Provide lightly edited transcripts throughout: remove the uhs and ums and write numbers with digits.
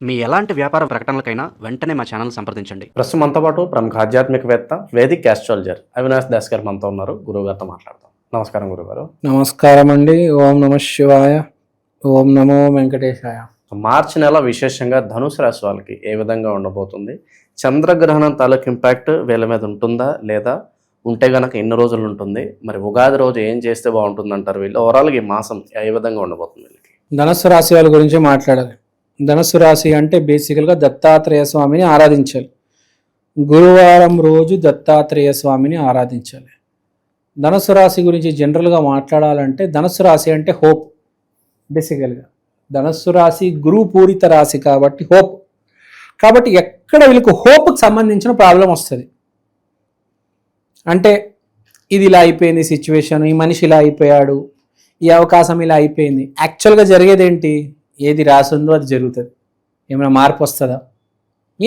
మీ ఎలాంటి వ్యాపార ప్రకటనలకైనా వెంటనే మా ఛానల్ సంప్రదించండి. ప్రస్తుతం మనతో పాటు ప్రముఖ ఆధ్యాత్మికవేత్త వేదిక్ ఆస్ట్రాలజర్ అవినాష్ దాస్ గారు మనతో ఉన్నారు. గురువుగారితో మాట్లాడదాం. నమస్కారం గురుగారు. నమస్కారం అండి. ఓం నమ శివాయ, ఓం నమో వెంకటేశాయ. మార్చి నెల విశేషంగా ధనుసు రాశి వాళ్ళకి ఏ విధంగా ఉండబోతుంది? చంద్రగ్రహణం తాలూకు ఇంపాక్ట్ వీళ్ళ మీద ఉంటుందా, లేదా ఉంటే గనక ఎన్ని రోజులు ఉంటుంది? మరి ఉగాది రోజు ఏం చేస్తే బాగుంటుంది అంటారు? వీళ్ళు ఓవరాల్గా ఈ మాసం ఏ విధంగా ఉండబోతుంది వీళ్ళకి? ధనుస్సు రాశి వాళ్ళ గురించి మాట్లాడాలి. ధనుస్సు రాశి అంటే బేసికల్గా దత్తాత్రేయ స్వామిని ఆరాధించాలి. గురువారం రోజు దత్తాత్రేయ స్వామిని ఆరాధించాలి. ధనుస్సు రాశి గురించి జనరల్గా మాట్లాడాలంటే ధనుస్సు రాశి అంటే హోప్. బేసికల్గా ధనుస్సు రాశి గురు పూరిత రాశి కాబట్టి హోప్. కాబట్టి ఎక్కడ వీళ్ళకి హోప్కి సంబంధించిన ప్రాబ్లం వస్తుంది అంటే ఇది ఇలా అయిపోయింది సిచ్యువేషన్, ఈ మనిషి ఇలా అయిపోయాడు, ఈ అవకాశం ఇలా అయిపోయింది. యాక్చువల్గా జరిగేది ఏంటి? ఏది రాసిందో అది జరుగుతుంది. ఏమైనా మార్పు వస్తుందా?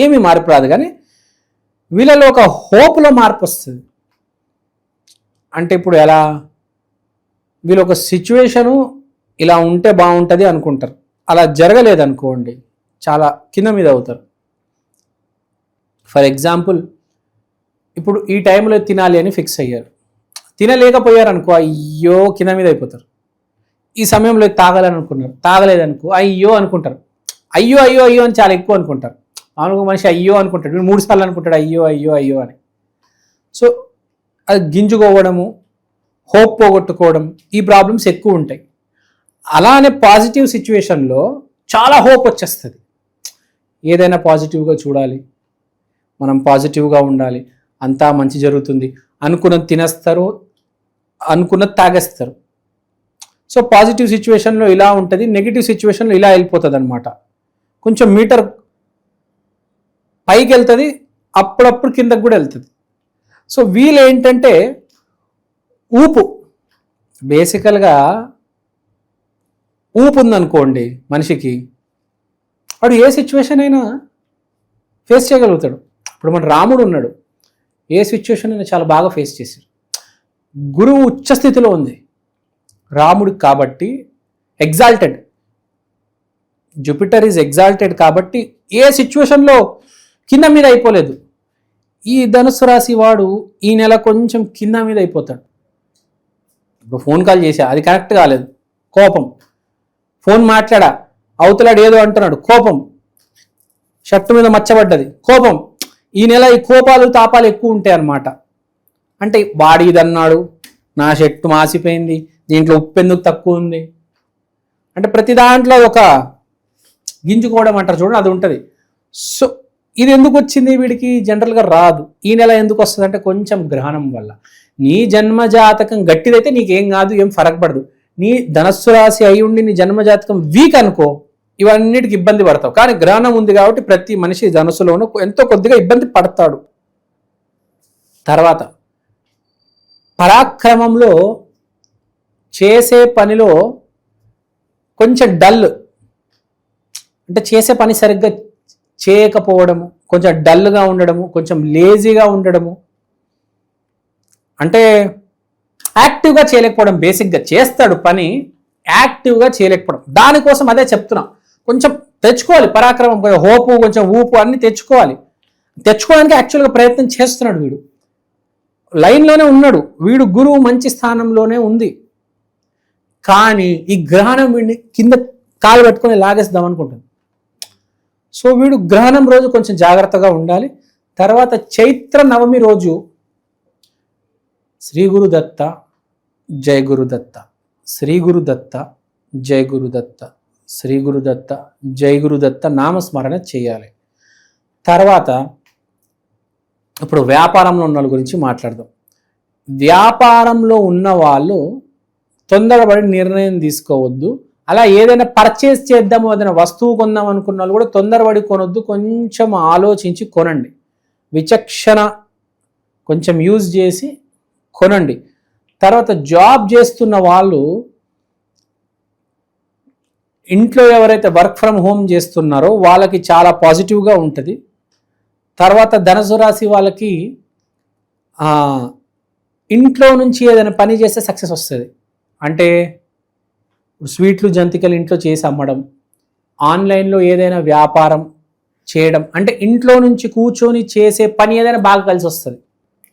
ఏమీ మార్పు రాదు. కానీ వీళ్ళలో ఒక హోప్లో మార్పు వస్తుంది. అంటే ఇప్పుడు ఎలా, వీళ్ళు ఒక సిచ్యువేషను ఇలా ఉంటే బాగుంటుంది అనుకుంటారు, అలా జరగలేదు అనుకోండి చాలా కింద మీద అవుతారు. ఫర్ ఎగ్జాంపుల్, ఇప్పుడు ఈ టైంలో తినాలి అని ఫిక్స్ అయ్యారు, తినలేకపోయారు అనుకో అయ్యో కింద మీద అయిపోతారు. ఈ సమయంలో తాగాలని అనుకున్నారు, తాగలేదనుకో అయ్యో అనుకుంటారు. అయ్యో అయ్యో అయ్యో అని చాలా ఎక్కువ అనుకుంటారు. మామూలుగా మనిషి అయ్యో అనుకుంటాడు, 3 సార్లు అనుకుంటాడు అయ్యో అయ్యో అయ్యో అని. సో అది గింజుకోవడము, హోప్ పోగొట్టుకోవడం, ఈ ప్రాబ్లమ్స్ ఎక్కువ ఉంటాయి. అలానే పాజిటివ్ సిచ్యువేషన్లో చాలా హోప్ వచ్చేస్తుంది. ఏదైనా పాజిటివ్గా చూడాలి, మనం పాజిటివ్గా ఉండాలి, అంతా మంచి జరుగుతుంది, అనుకున్నది తినేస్తారు, అనుకున్నది తాగేస్తారు. సో పాజిటివ్ సిచ్యువేషన్లో ఇలా ఉంటుంది, నెగిటివ్ సిచ్యువేషన్లో ఇలా వెళ్ళిపోతుంది అనమాట. కొంచెం మీటర్ పైకి వెళ్తుంది, అప్పుడప్పుడు కిందకు కూడా వెళ్తుంది. సో వీళ్ళు ఏంటంటే ఊపు, బేసికల్గా ఊపు ఉందనుకోండి మనిషికి, వాడు ఏ సిచ్యువేషన్ అయినా ఫేస్ చేయగలుగుతాడు. ఇప్పుడు మన రాముడు ఉన్నాడు, ఏ సిచ్యువేషన్ అయినా చాలా బాగా ఫేస్ చేశాడు. గురువు ఉచ్చస్థితిలో ఉంది రాముడికి కాబట్టి, ఎగ్జాల్టెడ్, జూపిటర్ ఈజ్ ఎగ్జాల్టెడ్ కాబట్టి ఏ సిచ్యువేషన్లో కింద మీద అయిపోలేదు. ఈ ధనుస్సు రాశి వాడు ఈ నెల కొంచెం కింద మీద అయిపోతాడు. ఇప్పుడు ఫోన్ కాల్ చేశా, అది కరెక్ట్ కాలేదు, కోపం. ఫోన్ మాట్లాడా, అవతలాడు ఏదో అంటున్నాడు, కోపం. షర్టు మీద మచ్చబడ్డది, కోపం. ఈ నెల ఈ కోపాలు తాపాలు ఎక్కువ ఉంటాయి అన్నమాట. అంటే వాడు ఇది అన్నాడు, నా షర్టు మాసిపోయింది, దీంట్లో ఉప్పు ఎందుకు తక్కువ ఉంది అంటే ప్రతి దాంట్లో ఒక గింజుకోవడం అంటారు చూడండి, అది ఉంటుంది. సో ఇది ఎందుకు వచ్చింది వీడికి? జనరల్గా రాదు. ఈ నెల ఎందుకు వస్తుంది అంటే కొంచెం గ్రహణం వల్ల. నీ జన్మజాతకం గట్టిదైతే నీకేం కాదు, ఏం ఫరక్ పడదు. నీ ధనస్సు రాశి అయి ఉండి నీ జన్మజాతకం వీక్ అనుకో, ఇవన్నిటికి ఇబ్బంది పడతావు. కానీ గ్రహణం ఉంది కాబట్టి ప్రతి మనిషి ధనుస్సులోనూ ఎంతో కొద్దిగా ఇబ్బంది పడతాడు. తర్వాత పరాక్రమంలో, చేసే పనిలో కొంచెం డల్, అంటే చేసే పని సరిగ్గా చేయకపోవడము, కొంచెం డల్గా ఉండడము, కొంచెం లేజీగా ఉండడము, అంటే యాక్టివ్గా చేయలేకపోవడం. బేసిక్గా చేస్తాడు పని, యాక్టివ్గా చేయలేకపోవడం. దానికోసం అదే చెప్తున్నా, కొంచెం తెచ్చుకోవాలి పరాక్రమం, కొంచెం హోపు, కొంచెం ఊపు అన్ని తెచ్చుకోవాలి. తెచ్చుకోవడానికి యాక్చువల్గా ప్రయత్నం చేస్తున్నాడు వీడు, లైన్లోనే ఉన్నాడు వీడు, గురువు మంచి స్థానంలోనే ఉంది. కానీ ఈ గ్రహణం వీడిని కింద కాలు పెట్టుకొని లాగేద్దాం అనుకుంటుంది. సో వీడు గ్రహణం రోజు కొంచెం జాగ్రత్తగా ఉండాలి. తర్వాత చైత్ర నవమి రోజు శ్రీ గురుదత్త జయ గురుదత్త, శ్రీ గురుదత్త జయ గురుదత్త, శ్రీ గురుదత్త జయ గురుదత్త నామస్మరణ చేయాలి. తర్వాత ఇప్పుడు వ్యాపారంలో ఉన్న వాళ్ళ గురించి మాట్లాడదాం. వ్యాపారంలో ఉన్న వాళ్ళు తొందరపడి నిర్ణయం తీసుకోవద్దు. అలా ఏదైనా పర్చేస్ చేద్దాము, ఏదైనా వస్తువు కొందాం అనుకున్న వాళ్ళు కూడా తొందరపడి కొనొద్దు, కొంచెం ఆలోచించి కొనండి. విచక్షణ కొంచెం యూజ్ చేసి కొనండి. తర్వాత జాబ్ చేస్తున్న వాళ్ళు, ఇంట్లో ఎవరైతే వర్క్ ఫ్రమ్ హోమ్ చేస్తున్నారో వాళ్ళకి చాలా పాజిటివ్గా ఉంటుంది. తర్వాత ధనుసు రాశి వాళ్ళకి ఇంట్లో నుంచి ఏదైనా పని చేస్తే సక్సెస్ వస్తుంది. అంటే స్వీట్లు జంతికలు ఇంట్లో చేసి అమ్మడం, ఆన్లైన్లో ఏదైనా వ్యాపారం చేయడం, అంటే ఇంట్లో నుంచి కూర్చొని చేసే పని ఏదైనా బాగా కలిసి వస్తుంది.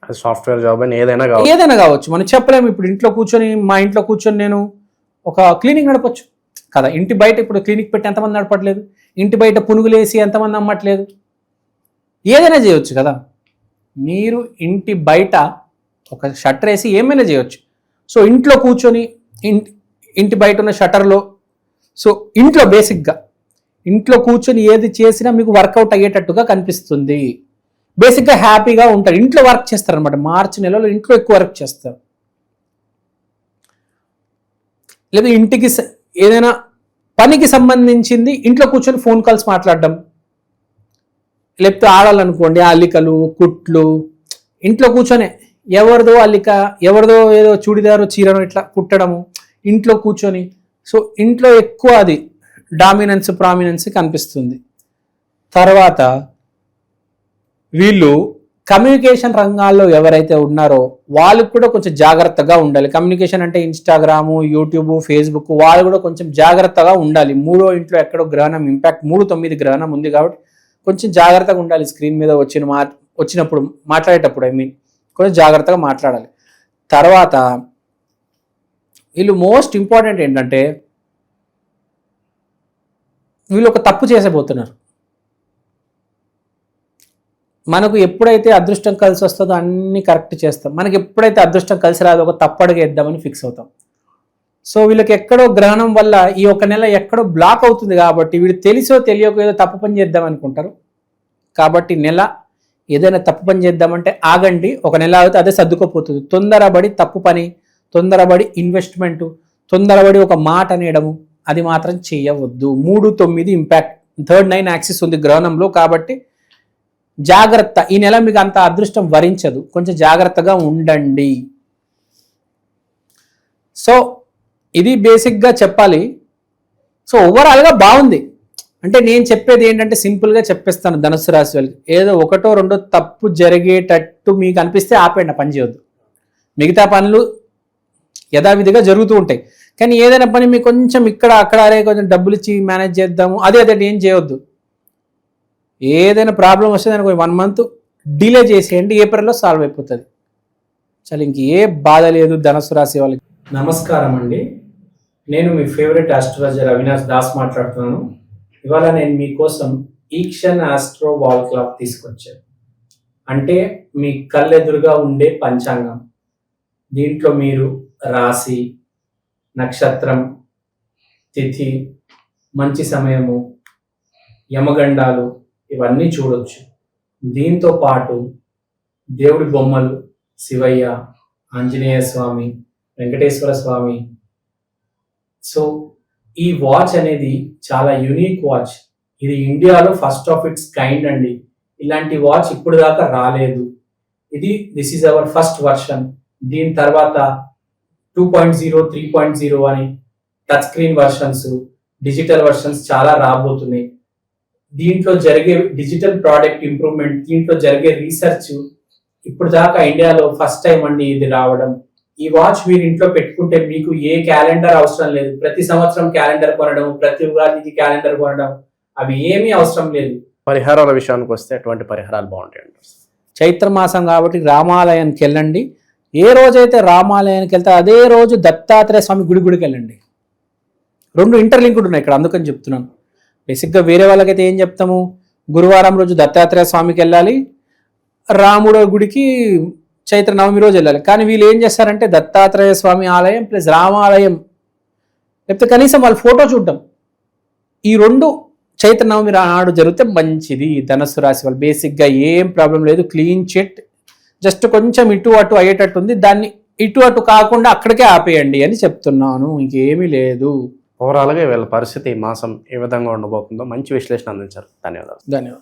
అది సాఫ్ట్వేర్ జాబ్ అని ఏదైనా కావచ్చు. ఏదైనా కావచ్చు, మనం చెప్పలేము. ఇప్పుడు మా ఇంట్లో కూర్చొని నేను ఒక క్లినిక్ నడపచ్చు కదా. ఇంటి బయట ఇప్పుడు క్లినిక్ పెట్టి ఎంతమంది నడపట్లేదు, ఇంటి బయట పునుగులేసి ఎంతమంది అమ్మట్లేదు. ఏదైనా చేయొచ్చు కదా. మీరు ఇంటి బయట ఒక షట్టర్ వేసి ఏమైనా చేయొచ్చు. సో ఇంట్లో కూర్చొని ఇంటి బయట ఉన్న షట్టర్లో, సో ఇంట్లో బేసిక్గా ఇంట్లో కూర్చొని ఏది చేసినా మీకు వర్కౌట్ అయ్యేటట్టుగా కనిపిస్తుంది. బేసిక్గా హ్యాపీగా ఉంటారు. ఇంట్లో వర్క్ చేస్తారనమాట. మార్చి నెలలో ఇంట్లో ఎక్కువ వర్క్ చేస్తారు. లేదా ఇంటికి ఏదైనా పనికి సంబంధించింది ఇంట్లో కూర్చొని ఫోన్ కాల్స్ మాట్లాడడం, లేకపోతే ఆడాలనుకోండి అల్లికలు కుట్లు ఇంట్లో కూర్చొనే ఎవరిదో అల్లిక ఎవరిదో ఏదో చూడిదారు చీరను ఇట్లా కుట్టడము ఇంట్లో కూర్చొని. సో ఇంట్లో ఎక్కువ అది ప్రామినెన్స్ కనిపిస్తుంది. తర్వాత వీళ్ళు కమ్యూనికేషన్ రంగాల్లో ఎవరైతే ఉన్నారో వాళ్ళకు కూడా కొంచెం జాగ్రత్తగా ఉండాలి. కమ్యూనికేషన్ అంటే ఇన్స్టాగ్రాము, యూట్యూబ్, ఫేస్బుక్, వాళ్ళు కూడా కొంచెం జాగ్రత్తగా ఉండాలి. 3వ ఇంట్లో ఎక్కడో గ్రహణం ఇంపాక్ట్ 3-9 గ్రహణం ఉంది కాబట్టి కొంచెం జాగ్రత్తగా ఉండాలి. స్క్రీన్ మీద వచ్చినప్పుడు మాట్లాడేటప్పుడు కొంచెం జాగ్రత్తగా మాట్లాడాలి. తర్వాత వీళ్ళు మోస్ట్ ఇంపార్టెంట్ ఏంటంటే వీళ్ళు ఒక తప్పు చేసేపోతున్నారు. మనకు ఎప్పుడైతే అదృష్టం కలిసి వస్తుందో అన్నీ కరెక్ట్ చేస్తాం. మనకి ఎప్పుడైతే అదృష్టం కలిసి రాదో ఒక తప్పడుగా వేద్దామని ఫిక్స్ అవుతాం. సో వీళ్ళకి ఎక్కడో గ్రహణం వల్ల ఈ ఒక నెల ఎక్కడో బ్లాక్ అవుతుంది కాబట్టి వీళ్ళు తెలిసో తెలియకో ఏదో తప్పు పని చేద్దాం అనుకుంటారు. కాబట్టి నెల ఏదైనా తప్పు పని చేద్దామంటే ఆగండి. ఒక నెల అవుతే అదే సర్దుకోపోతుంది. తొందరపడి తప్పు పని, తొందరపడి ఇన్వెస్ట్మెంటు, తొందరపడి ఒక మాట అనేయడము అది మాత్రం చేయవద్దు. 3-9 ఇంపాక్ట్, 3rd 9 యాక్సిస్ ఉంది గ్రహణంలో. కాబట్టి జాగ్రత్త. ఈ నెల మీకు అంత అదృష్టం వరించదు, కొంచెం జాగ్రత్తగా ఉండండి. సో ఇది బేసిక్గా చెప్పాలి. సో ఓవరాల్గా బాగుంది. అంటే నేను చెప్పేది ఏంటంటే సింపుల్గా చెప్పేస్తాను. ధనుస్సు రాశి వాళ్ళకి ఏదో 1-2 తప్పు జరిగేటట్టు మీకు అనిపిస్తే ఆపేయండి, పని చేయొద్దు. మిగతా పనులు యథావిధిగా జరుగుతూ ఉంటాయి. కానీ ఏదైనా పని మీకు కొంచెం ఇక్కడ అక్కడ అరే కొంచెం డబ్బులు ఇచ్చి మేనేజ్ చేద్దాము అదే ఏం చేయొద్దు. ఏదైనా ప్రాబ్లం వస్తే దానికి 1 మంత్ డిలే చేసేయండి, ఏప్రిల్లో సాల్వ్ అయిపోతుంది. చాలా ఇంకే బాధ లేదు ధనుస్సు రాశి వాళ్ళకి. నమస్కారం అండి, నేను మీ ఫేవరెట్ ఆస్ట్రాలజర్ అవినాష్ దాస్ మాట్లాడుతున్నాను. ఇవాళ నేను మీకోసం ఈక్షన్ ఆస్ట్రో వాల్ క్లాక్ తీసుకొచ్చాను. అంటే మీ కళ్ళెదురుగా ఉండే పంచాంగం. దీంట్లో మీరు రాశి, నక్షత్రం, తిథి, మంచి సమయము, యమగండాలు ఇవన్నీ చూడొచ్చు. దీంతో పాటు దేవుడి బొమ్మలు, శివయ్య, ఆంజనేయ స్వామి, వెంకటేశ్వర స్వామి. సో ఈ వాచ్ అనేది చాలా యూనిక్ వాచ్. ఇది ఇండియాలో ఫస్ట్ ఆఫ్ ఇట్స్ కైండ్ అండి. ఇలాంటి వాచ్ ఇప్పుడు దాకా రాలేదు. This is our first version. దీని తర్వాత 2.0, 3.0 అని touch screen versions, digital versions చాలా రాబోతున్నాయి. దీంట్లో జరిగే డిజిటల్ ప్రోడక్ట్ ఇంప్రూవ్మెంట్, దీంట్లో జరిగే రీసెర్చ్ ఇప్పుడు దాకా ఇండియాలో ఫస్ట్ టైం అండి ఇది రావడం. ఈ వాచ్ మీరు ఇంట్లో పెట్టుకుంటే మీకు ఏ క్యాలెండర్ అవసరం లేదు. ప్రతి సంవత్సరం క్యాలెండర్ కొనడం, ప్రతి ఉగాదికి క్యాలెండర్ కొనడం అవి ఏమీ అవసరం లేదు. పరిహారాల విషయానికి వస్తే ఎటువంటి పరిహారాలు బాగుంటాయి అంటారు? చైత్ర మాసం కాబట్టి రామాలయానికి వెళ్ళండి. ఏ రోజైతే రామాలయానికి వెళ్తే అదే రోజు దత్తాత్రేయ స్వామి గుడికి వెళ్ళండి. 2 ఇంటర్లింక్డ్ ఉన్నాయి ఇక్కడ, అందుకని చెప్తున్నాను. బేసిక్గా వేరే వాళ్ళకైతే ఏం చెప్తాము, గురువారం రోజు దత్తాత్రేయ స్వామికి వెళ్ళాలి, రాముడు గుడికి చైత్ర నవమి రోజు వెళ్ళాలి. కానీ వీళ్ళు ఏం చేస్తారంటే దత్తాత్రేయ స్వామి ఆలయం ప్లస్ రామాలయం, లేకపోతే కనీసం వాళ్ళ ఫోటో చూడడం, ఈ 2 చైత్ర నవమి నాడు జరిగితే మంచిది. ధనుస్సు రాశి వాళ్ళు బేసిక్గా ఏం ప్రాబ్లం లేదు, క్లీన్ చిట్. జస్ట్ కొంచెం ఇటు అటు అయ్యేటట్టు ఉంది, దాన్ని ఇటు అటు కాకుండా అక్కడికే ఆపేయండి అని చెప్తున్నాను, ఇంకేమీ లేదు. ఓవరాల్గా వీళ్ళ పరిస్థితి ఈ మాసం ఏ విధంగా ఉండబోతుందో మంచి విశ్లేషణ అందించారు. ధన్యవాదాలు.